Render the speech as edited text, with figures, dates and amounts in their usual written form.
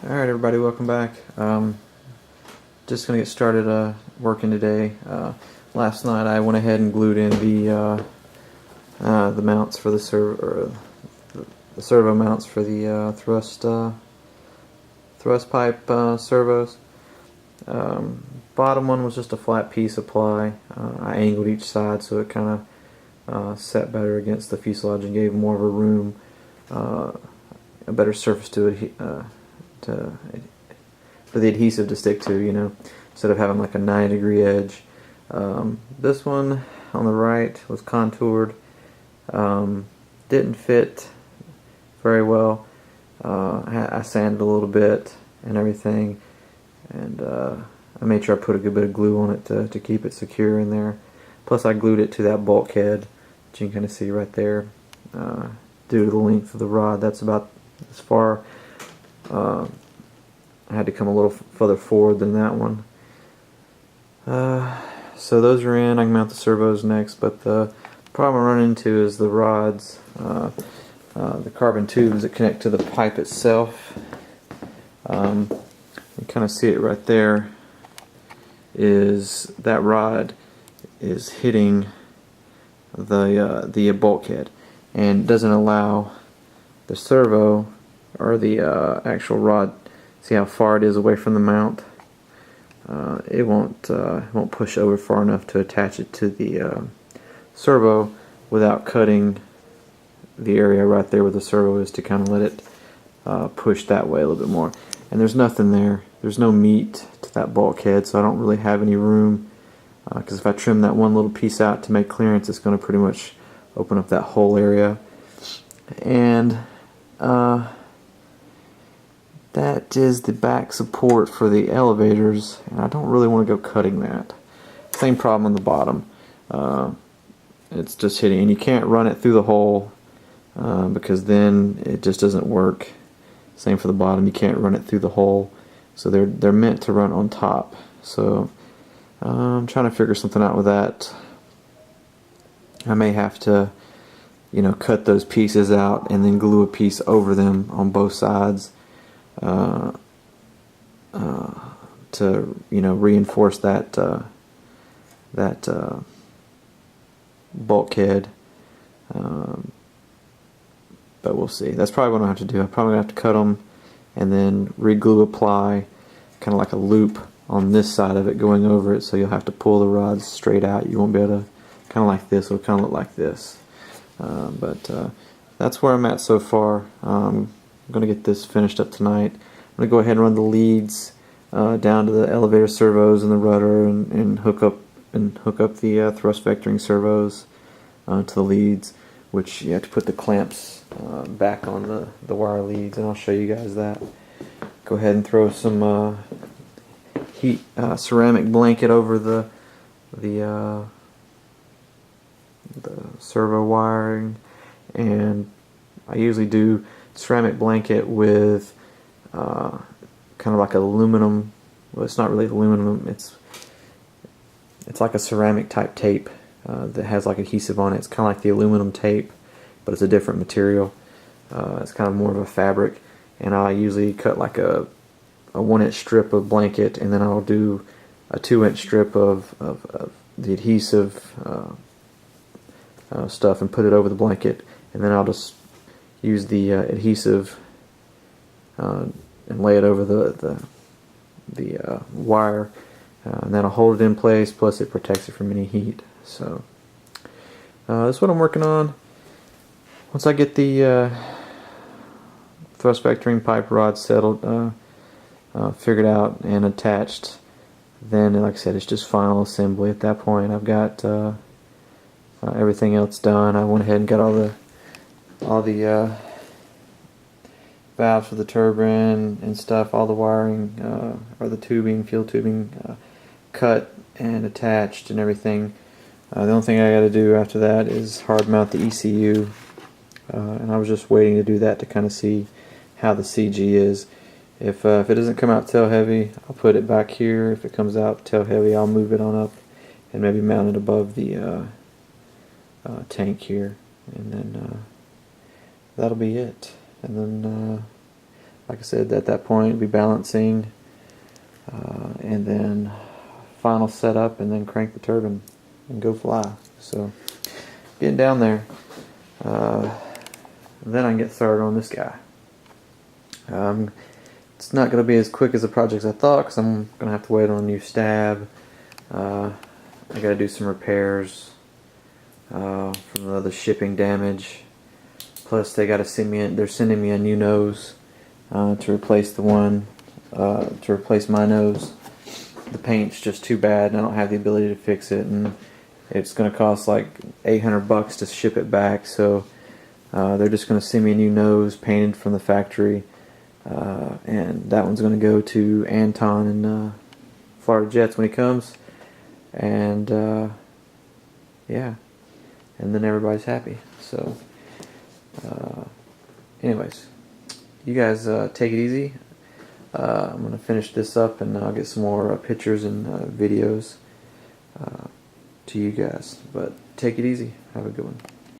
Alright everybody, welcome back. Just going to get started working today. Last night I went ahead and glued in the mounts for the servo mounts for the thrust pipe servos. Bottom one was just a flat piece of ply. I angled each side so it kind of set better against the fuselage and gave more of a room, a better surface to it. For the adhesive to stick to, instead of having like a 90-degree edge. This one on the right was contoured. Didn't fit very well. I sanded a little bit and everything, and I made sure I put a good bit of glue on it to keep it secure in there. Plus I glued it to that bulkhead that you can kind of see right there. Due to the length of the rod, that's about as far. I had to come a little further forward than that one. So those are in. I can mount the servos next, but the problem I run into is the rods, the carbon tubes that connect to the pipe itself. You kind of see it right there. Is that rod is hitting the bulkhead and doesn't allow the servo or the actual rod. See how far it is away from the mount? It won't push over far enough to attach it to the servo without cutting the area right there where the servo is to kind of let it push that way a little bit more. And there's nothing there. There's no meat to that bulkhead, so I don't really have any room. Because if I trim that one little piece out to make clearance, it's going to pretty much open up that whole area. And that is the back support for the elevators, and I don't really want to go cutting that. Same problem on the bottom. It's just hitting, and you can't run it through the hole because then it just doesn't work. Same for the bottom, you can't run it through the hole. So they're meant to run on top. So I'm trying to figure something out with that. I may have to, cut those pieces out and then glue a piece over them on both sides. To reinforce that bulkhead, but we'll see. That's probably what I have to do. I'm probably gonna have to cut them and then re-glue apply, kind of like a loop on this side of it going over it. So you'll have to pull the rods straight out. You won't be able to, kind of like this. It'll kind of look like this. But that's where I'm at so far. I'm going to get this finished up tonight. I'm going to go ahead and run the leads down to the elevator servos and the rudder, and hook up the thrust vectoring servos to the leads, which you have to put the clamps back on the wire leads, and I'll show you guys that. Go ahead and throw some heat ceramic blanket over the servo wiring, and I usually do ceramic blanket with kind of like aluminum. Well, it's not really aluminum. It's like a ceramic type tape that has like adhesive on it. It's kind of like the aluminum tape, but it's a different material. It's kind of more of a fabric, and I usually cut like a 1-inch strip of blanket, and then I'll do a 2-inch strip of the adhesive stuff and put it over the blanket, and then I'll just use the adhesive and lay it over the wire, and that'll hold it in place, plus it protects it from any heat. So that's what I'm working on. Once I get the thrust vectoring pipe rod settled, figured out and attached, then like I said, it's just final assembly at that point. I've got everything else done. I went ahead and got all the valves for the turbine and stuff, all the wiring, or the tubing, fuel tubing, cut and attached and everything. The only thing I got to do after that is hard mount the ECU, and I was just waiting to do that to kind of see how the CG is. If it doesn't come out tail heavy, I'll put it back here. If it comes out tail heavy, I'll move it on up and maybe mount it above the tank here, and then that'll be it. And then like I said, at that point, be balancing, and then final setup, and then crank the turbine and go fly. So getting down there. Then I can get started on this guy. It's not going to be as quick as the projects I thought, because I'm going to have to wait on a new stab. I got to do some repairs from the shipping damage. Plus, they got to send me. They're sending me a new nose to replace the one to replace my nose. The paint's just too bad, and I don't have the ability to fix it, and it's going to cost like $800 to ship it back. So they're just going to send me a new nose painted from the factory, and that one's going to go to Anton in Florida Jets when he comes, and yeah, and then everybody's happy. So anyways, you guys take it easy. I'm going to finish this up, and I'll get some more pictures and videos to you guys. But take it easy. Have a good one.